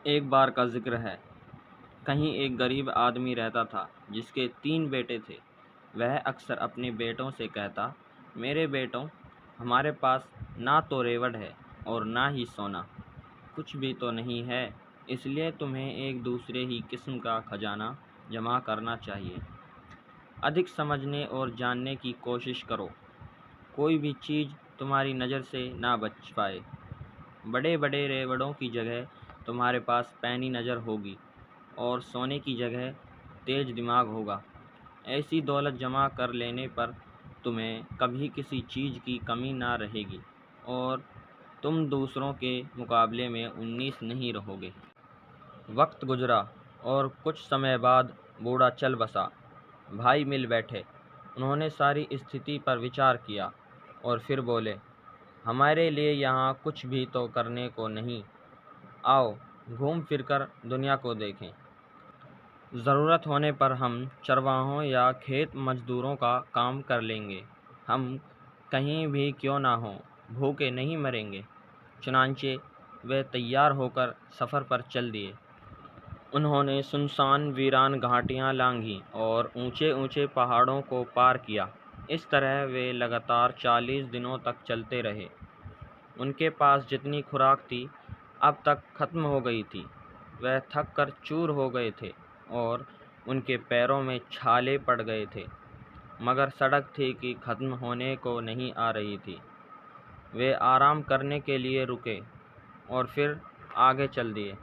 ایک بار کا ذکر ہے، کہیں ایک غریب آدمی رہتا تھا جس کے 3 بیٹے تھے۔ وہ اکثر اپنے بیٹوں سے کہتا، میرے بیٹوں، ہمارے پاس نہ تو ریوڑ ہے اور نہ ہی سونا، کچھ بھی تو نہیں ہے، اس لیے تمہیں ایک دوسرے ہی قسم کا خزانہ جمع کرنا چاہیے۔ ادھک سمجھنے اور جاننے کی کوشش کرو، کوئی بھی چیز تمہاری نظر سے نہ بچ پائے۔ بڑے بڑے ریوڑوں کی جگہ تمہارے پاس پینی نظر ہوگی اور سونے کی جگہ تیز دماغ ہوگا۔ ایسی دولت جمع کر لینے پر تمہیں کبھی کسی چیز کی کمی نہ رہے گی اور تم دوسروں کے مقابلے میں 19 نہیں رہو گے۔ وقت گزرا اور کچھ سمے بعد بوڑھا چل بسا۔ بھائی مل بیٹھے، انہوں نے ساری استھتی پر وچار کیا اور پھر بولے، ہمارے لیے یہاں کچھ بھی تو کرنے کو نہیں، آؤ گھوم پھر کر دنیا کو دیکھیں۔ ضرورت ہونے پر ہم چرواہوں یا کھیت مزدوروں کا کام کر لیں گے، ہم کہیں بھی کیوں نہ ہوں بھوکے نہیں مریں گے۔ چنانچہ وہ تیار ہو کر سفر پر چل دیے۔ انہوں نے سنسان ویران گھاٹیاں لانگھیں اور اونچے اونچے پہاڑوں کو پار کیا۔ اس طرح وہ لگاتار 40 دنوں تک چلتے رہے۔ ان کے پاس جتنی خوراک تھی اب تک ختم ہو گئی تھی۔ وہ تھک کر چور ہو گئے تھے اور ان کے پیروں میں چھالے پڑ گئے تھے، مگر سڑک تھی کہ ختم ہونے کو نہیں آ رہی تھی۔ وہ آرام کرنے کے لیے رکے اور پھر آگے چل دیے۔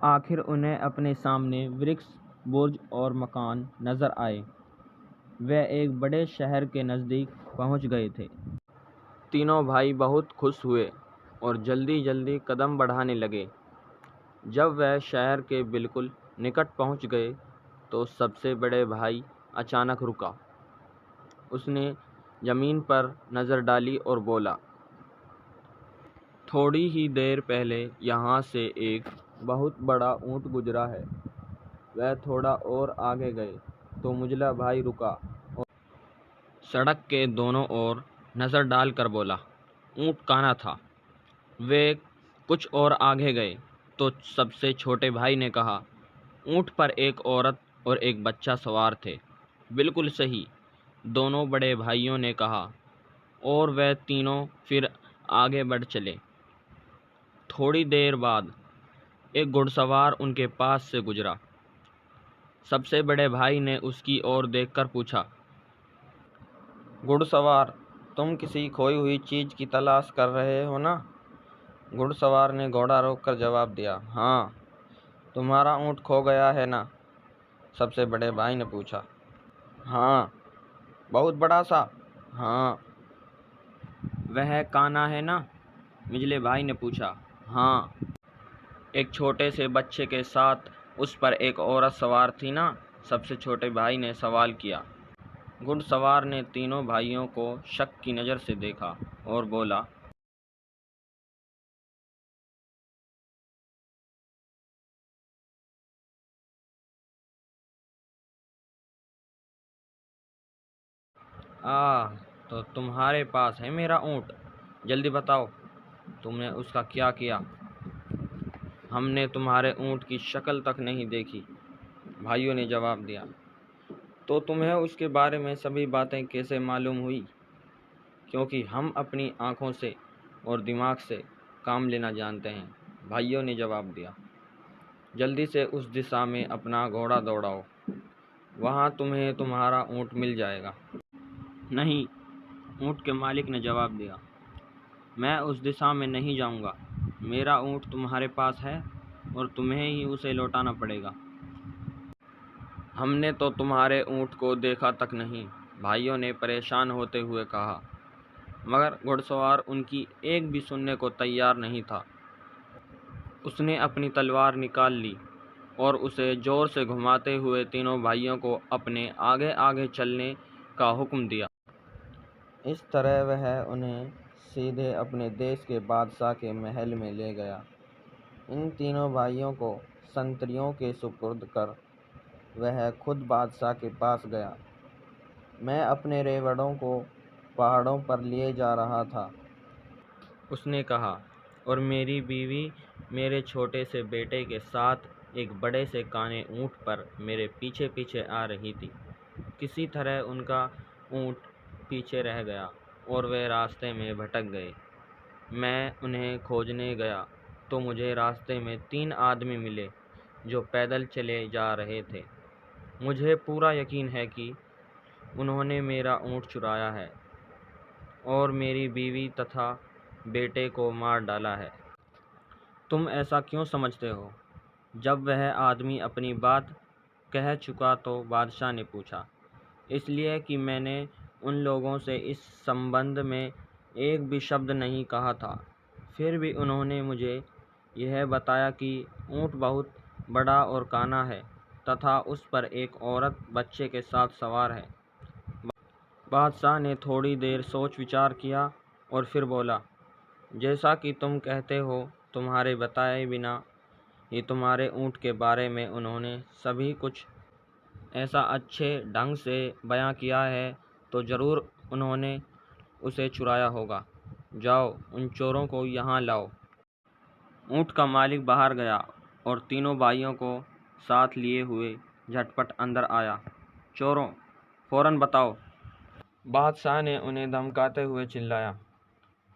آخر انہیں اپنے سامنے ورکش، برج اور مکان نظر آئے۔ وہ ایک بڑے شہر کے نزدیک پہنچ گئے تھے۔ تینوں بھائی بہت خوش ہوئے اور جلدی جلدی قدم بڑھانے لگے۔ جب وہ شہر کے بالکل نکٹ پہنچ گئے تو سب سے بڑے بھائی اچانک رکا۔ اس نے زمین پر نظر ڈالی اور بولا، تھوڑی ہی دیر پہلے یہاں سے ایک بہت بڑا اونٹ گزرا ہے۔ وہ تھوڑا اور آگے گئے تو منجلا بھائی رکا اور سڑک کے دونوں اور نظر ڈال کر بولا، اونٹ کانا تھا۔ وہ کچھ اور آگے گئے تو سب سے چھوٹے بھائی نے کہا، اونٹ پر ایک عورت اور ایک بچہ سوار تھے۔ بالکل صحیح، دونوں بڑے بھائیوں نے کہا، اور وہ تینوں پھر آگے بڑھ چلے۔ تھوڑی دیر بعد ایک گھڑ سوار ان کے پاس سے گزرا۔ سب سے بڑے بھائی نے اس کی اور دیکھ کر پوچھا، گھڑ سوار، تم کسی کھوئی ہوئی چیز کی تلاش کر رہے ہو نا؟ گھڑ سوار نے گھوڑا روک کر جواب دیا، ہاں۔ تمہارا اونٹ کھو گیا ہے نا؟ سب سے بڑے بھائی نے پوچھا۔ ہاں۔ بہت بڑا سا؟ ہاں۔ وہ کانا ہے نا؟ منجلے بھائی نے پوچھا۔ ہاں۔ ایک چھوٹے سے بچے کے ساتھ اس پر ایک عورت سوار تھی نا؟ سب سے چھوٹے بھائی نے سوال کیا۔ گھڑ سوار نے تینوں بھائیوں کو شک کی نظر سے دیکھا اور بولا، تو تمہارے پاس ہے میرا اونٹ؟ جلدی بتاؤ، تم نے اس کا کیا کیا؟ ہم نے تمہارے اونٹ کی شکل تک نہیں دیکھی، بھائیوں نے جواب دیا۔ تو تمہیں اس کے بارے میں سبھی باتیں کیسے معلوم ہوئی؟ کیونکہ ہم اپنی آنکھوں سے اور دماغ سے کام لینا جانتے ہیں، بھائیوں نے جواب دیا۔ جلدی سے اس دشا میں اپنا گھوڑا دوڑاؤ، وہاں تمہیں تمہارا اونٹ مل جائے گا۔ نہیں، اونٹ کے مالک نے جواب دیا، میں اس دشا میں نہیں جاؤں گا، میرا اونٹ تمہارے پاس ہے اور تمہیں ہی اسے لوٹانا پڑے گا۔ ہم نے تو تمہارے اونٹ کو دیکھا تک نہیں، بھائیوں نے پریشان ہوتے ہوئے کہا، مگر گھڑ سوار ان کی ایک بھی سننے کو تیار نہیں تھا۔ اس نے اپنی تلوار نکال لی اور اسے زور سے گھماتے ہوئے تینوں بھائیوں کو اپنے آگے آگے چلنے کا حکم دیا۔ اس طرح وہ انہیں سیدھے اپنے دیش کے بادشاہ کے محل میں لے گیا۔ ان تینوں بھائیوں کو سنتریوں کے سپرد کر وہ خود بادشاہ کے پاس گیا۔ میں اپنے ریوڑوں کو پہاڑوں پر لیے جا رہا تھا، اس نے کہا، اور میری بیوی میرے چھوٹے سے بیٹے کے ساتھ ایک بڑے سے کانے اونٹ پر میرے پیچھے پیچھے آ رہی تھی۔ کسی طرح ان کا اونٹ پیچھے رہ گیا اور وہ راستے میں بھٹک گئے۔ میں انہیں کھوجنے گیا تو مجھے راستے میں 3 آدمی ملے جو پیدل چلے جا رہے تھے۔ مجھے پورا یقین ہے کہ انہوں نے میرا اونٹ چرایا ہے اور میری بیوی تتھا بیٹے کو مار ڈالا ہے۔ تم ایسا کیوں سمجھتے ہو؟ جب وہ آدمی اپنی بات کہہ چکا تو بادشاہ نے پوچھا، اس لیے کہ میں نے ان لوگوں سے اس سمبندھ میں ایک بھی شبد نہیں کہا تھا، پھر بھی انہوں نے مجھے یہ بتایا کہ اونٹ بہت بڑا اور کانا ہے تتھا اس پر ایک عورت بچے کے ساتھ سوار ہے۔ بادشاہ نے تھوڑی دیر سوچ وچار کیا اور پھر بولا، جیسا کہ تم کہتے ہو، تمہارے بتائے بنا ہی تمہارے اونٹ کے بارے میں انہوں نے سبھی کچھ ایسا اچھے ڈھنگ سے بیان کیا ہے تو ضرور انہوں نے اسے چرایا ہوگا۔ جاؤ، ان چوروں کو یہاں لاؤ۔ اونٹ کا مالک باہر گیا اور تینوں بھائیوں کو ساتھ لیے ہوئے جھٹ پٹ اندر آیا۔ چوروں، فوراً بتاؤ! بادشاہ نے انہیں دھمکاتے ہوئے چلایا۔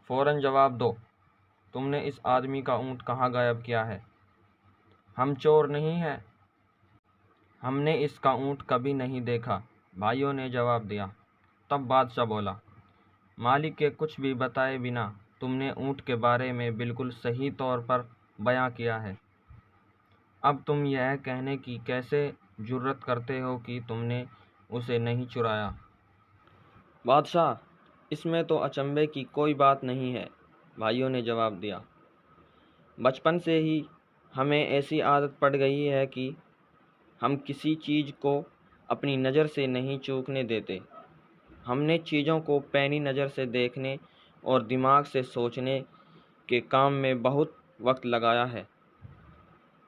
فوراً جواب دو! تم نے اس آدمی کا اونٹ کہاں غائب کیا ہے؟ ہم چور نہیں ہیں۔ ہم نے اس کا اونٹ کبھی نہیں دیکھا، بھائیوں نے جواب دیا۔ تب بادشاہ بولا، مالک کے کچھ بھی بتائے بنا تم نے اونٹ کے بارے میں بالکل صحیح طور پر بیان کیا ہے۔ اب تم یہ کہنے کی کیسے جرأت کرتے ہو کہ تم نے اسے نہیں چرایا؟ بادشاہ، اس میں تو اچنبھے کی کوئی بات نہیں ہے، بھائیوں نے جواب دیا۔ بچپن سے ہی ہمیں ایسی عادت پڑ گئی ہے کہ ہم کسی چیز کو اپنی نظر سے نہیں چوکنے دیتے۔ ہم نے چیزوں کو پینی نظر سے دیکھنے اور دماغ سے سوچنے کے کام میں بہت وقت لگایا ہے۔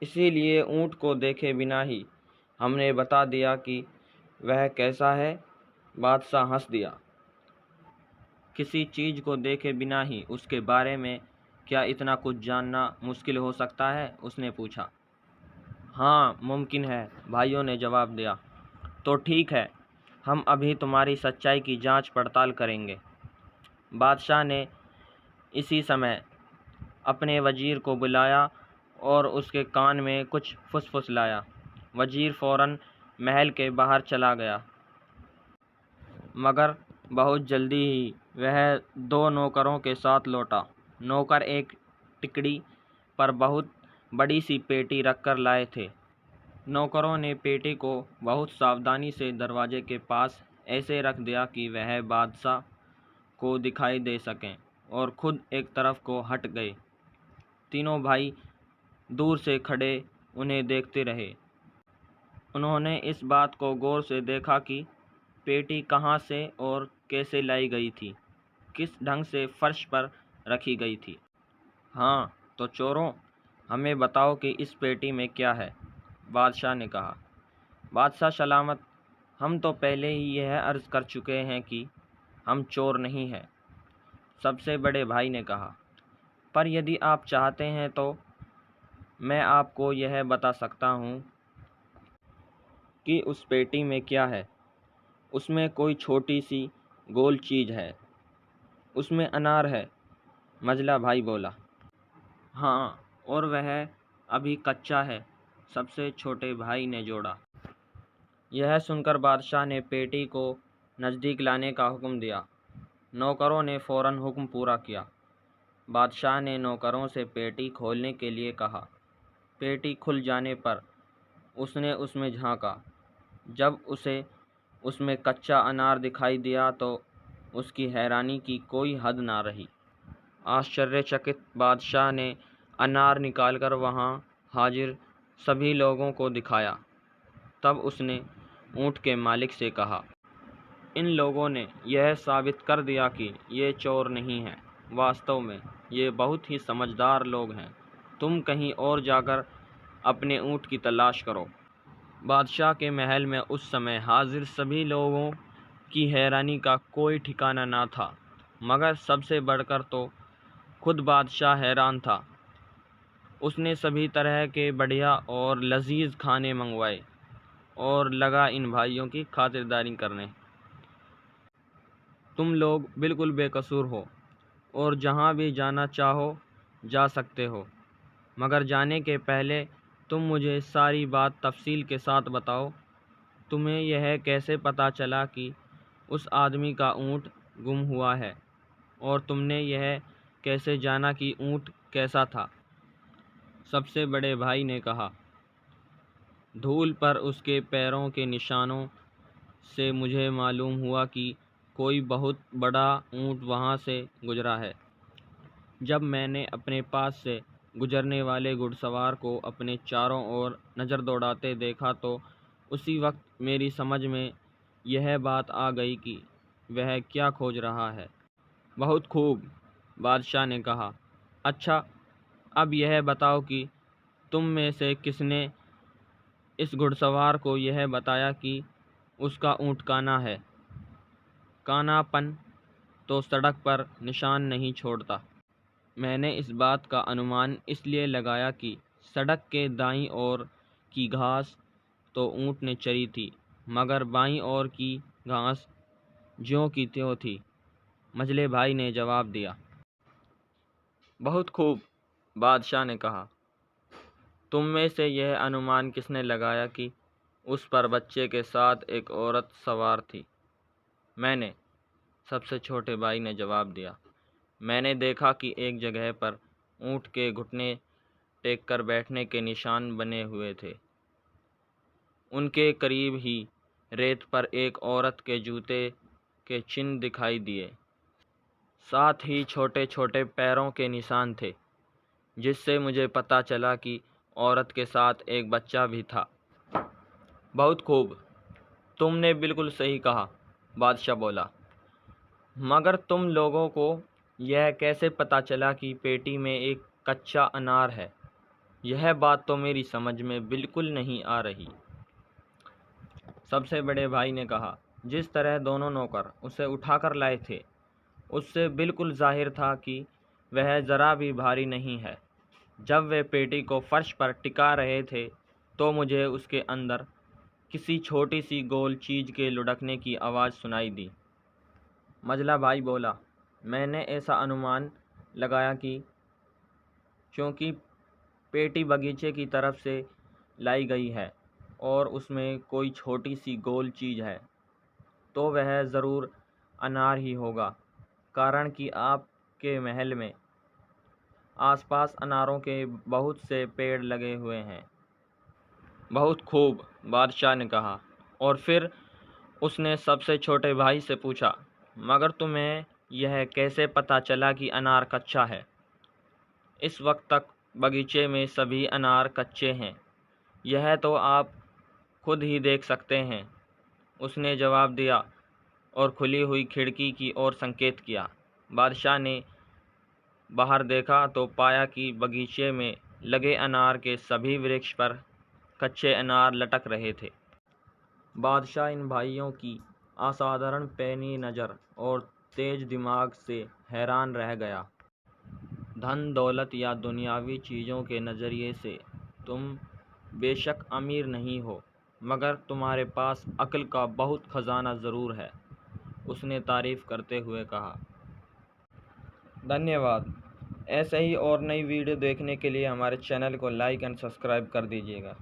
اسی لیے اونٹ کو دیکھے بنا ہی ہم نے بتا دیا کہ وہ کیسا ہے۔ بادشاہ ہنس دیا۔ کسی چیز کو دیکھے بنا ہی اس کے بارے میں کیا اتنا کچھ جاننا مشکل ہو سکتا ہے؟ اس نے پوچھا۔ ہاں، ممکن ہے، بھائیوں نے جواب دیا۔ تو ٹھیک ہے، ہم ابھی تمہاری سچائی کی جانچ پڑتال کریں گے۔ بادشاہ نے اسی سمے اپنے وزیر کو بلایا اور اس کے کان میں کچھ پھسپھسایا۔ وزیر فوراً محل کے باہر چلا گیا، مگر بہت جلدی ہی وہ 2 نوکروں کے ساتھ لوٹا۔ نوکر ایک ٹکڑی پر بہت بڑی سی پیٹی رکھ کر لائے تھے۔ نوکروں نے پیٹی کو بہت ساودھانی سے دروازے کے پاس ایسے رکھ دیا کہ وہ بادشاہ کو دکھائی دے سکیں اور خود ایک طرف کو ہٹ گئے۔ تینوں بھائی دور سے کھڑے انہیں دیکھتے رہے۔ انہوں نے اس بات کو غور سے دیکھا کہ پیٹی کہاں سے اور کیسے لائی گئی تھی، کس ڈھنگ سے فرش پر رکھی گئی تھی۔ ہاں، تو چوروں، ہمیں بتاؤ کہ اس پیٹی میں کیا ہے؟ بادشاہ نے کہا۔ بادشاہ سلامت، ہم تو پہلے ہی یہ عرض کر چکے ہیں کہ ہم چور نہیں ہیں، سب سے بڑے بھائی نے کہا۔ پر یدی آپ چاہتے ہیں تو میں آپ کو یہ بتا سکتا ہوں کہ اس پیٹی میں کیا ہے۔ اس میں کوئی چھوٹی سی گول چیز ہے۔ اس میں انار ہے، منجلا بھائی بولا۔ ہاں، اور وہ ابھی کچا ہے، سب سے چھوٹے بھائی نے جوڑا۔ یہ سن کر بادشاہ نے پیٹی کو نزدیک لانے کا حکم دیا۔ نوکروں نے فوراً حکم پورا کیا۔ بادشاہ نے نوکروں سے پیٹی کھولنے کے لیے کہا۔ پیٹی کھل جانے پر اس نے اس میں جھانکا۔ جب اسے اس میں کچا انار دکھائی دیا تو اس کی حیرانی کی کوئی حد نہ رہی۔ آشچریہ چکت بادشاہ نے انار نکال کر وہاں حاضر سبھی لوگوں کو دکھایا۔ تب اس نے اونٹ کے مالک سے کہا، ان لوگوں نے یہ ثابت کر دیا کہ یہ چور نہیں ہیں، واستو میں یہ بہت ہی سمجھدار لوگ ہیں۔ تم کہیں اور جا کر اپنے اونٹ کی تلاش کرو۔ بادشاہ کے محل میں اس سمے حاضر سبھی لوگوں کی حیرانی کا کوئی ٹھکانہ نہ تھا، مگر سب سے بڑھ کر تو خود بادشاہ حیران تھا۔ اس نے سبھی طرح کے بڑھیا اور لذیذ کھانے منگوائے اور لگا ان بھائیوں کی خاطرداری کرنے۔ تم لوگ بالکل بے قصور ہو اور جہاں بھی جانا چاہو جا سکتے ہو، مگر جانے کے پہلے تم مجھے ساری بات تفصیل کے ساتھ بتاؤ۔ تمہیں یہ کیسے پتہ چلا کہ اس آدمی کا اونٹ گم ہوا ہے، اور تم نے یہ کیسے جانا کہ اونٹ کیسا تھا؟ سب سے بڑے بھائی نے کہا، دھول پر اس کے پیروں کے نشانوں سے مجھے معلوم ہوا کہ کوئی بہت بڑا اونٹ وہاں سے گزرا ہے۔ جب میں نے اپنے پاس سے گزرنے والے گھڑ سوار کو اپنے چاروں اور نظر دوڑاتے دیکھا تو اسی وقت میری سمجھ میں یہ بات آ گئی کہ وہ کیا کھوج رہا ہے۔ بہت خوب، بادشاہ نے کہا۔ اچھا، اب یہ بتاؤ کہ تم میں سے کس نے اس گھڑ سوار کو یہ بتایا کہ اس کا اونٹ کانا ہے؟ کانا پن تو سڑک پر نشان نہیں چھوڑتا۔ میں نے اس بات کا انمان اس لیے لگایا کہ سڑک کے دائیں اور کی گھاس تو اونٹ نے چری تھی، مگر بائیں اور کی گھاس جیوں کی تیوں تھی۔ منجلے بھائی نے جواب دیا۔ بہت خوب، بادشاہ نے کہا۔ تم میں سے یہ انمان کس نے لگایا کہ اس پر بچے کے ساتھ ایک عورت سوار تھی؟ میں نے، سب سے چھوٹے بھائی نے جواب دیا۔ میں نے دیکھا کہ ایک جگہ پر اونٹ کے گھٹنے ٹیک کر بیٹھنے کے نشان بنے ہوئے تھے۔ ان کے قریب ہی ریت پر ایک عورت کے جوتے کے چنھ دکھائی دیے، ساتھ ہی چھوٹے چھوٹے پیروں کے نشان تھے، جس سے مجھے پتہ چلا کہ عورت کے ساتھ ایک بچہ بھی تھا۔ بہت خوب، تم نے بالکل صحیح کہا، بادشاہ بولا۔ مگر تم لوگوں کو یہ کیسے پتہ چلا کہ پیٹی میں ایک کچا انار ہے؟ یہ بات تو میری سمجھ میں بالکل نہیں آ رہی۔ سب سے بڑے بھائی نے کہا، جس طرح دونوں نوکر اسے اٹھا کر لائے تھے، اس سے بالکل ظاہر تھا کہ وہ ذرا بھی بھاری نہیں ہے۔ جب وہ پیٹی کو فرش پر ٹکا رہے تھے تو مجھے اس کے اندر کسی چھوٹی سی گول چیز کے لڑکنے کی آواز سنائی دی۔ منجلا بھائی بولا، میں نے ایسا انمان لگایا کہ چونکہ پیٹی باغیچے کی طرف سے لائی گئی ہے اور اس میں کوئی چھوٹی سی گول چیز ہے، تو وہ ضرور انار ہی ہوگا، کارن کہ آپ کے محل میں آس پاس اناروں کے بہت سے پیڑ لگے ہوئے ہیں۔ بہت خوب، بادشاہ نے کہا۔ اور پھر اس نے سب سے چھوٹے بھائی سے پوچھا، مگر تمہیں یہ کیسے پتہ چلا کہ انار کچا ہے؟ اس وقت تک باغیچے میں سبھی انار کچے ہیں، یہ تو آپ خود ہی دیکھ سکتے ہیں، اس نے جواب دیا اور کھلی ہوئی کھڑکی کی اور سنکیت کیا۔ بادشاہ نے باہر دیکھا تو پایا کہ باغیچے میں لگے انار کے سبھی ورکش پر کچے انار لٹک رہے تھے۔ بادشاہ ان بھائیوں کی اسادھرن پینی نظر اور تیز دماغ سے حیران رہ گیا۔ دھن دولت یا دنیاوی چیزوں کے نظریے سے تم بے شک امیر نہیں ہو، مگر تمہارے پاس عقل کا بہت خزانہ ضرور ہے، اس نے تعریف کرتے ہوئے کہا۔ دھنیہ واد۔ ایسے ہی اور نئی ویڈیو دیکھنے کے لیے ہمارے چینل کو لائک اینڈ سبسکرائب کر دیجیے گا۔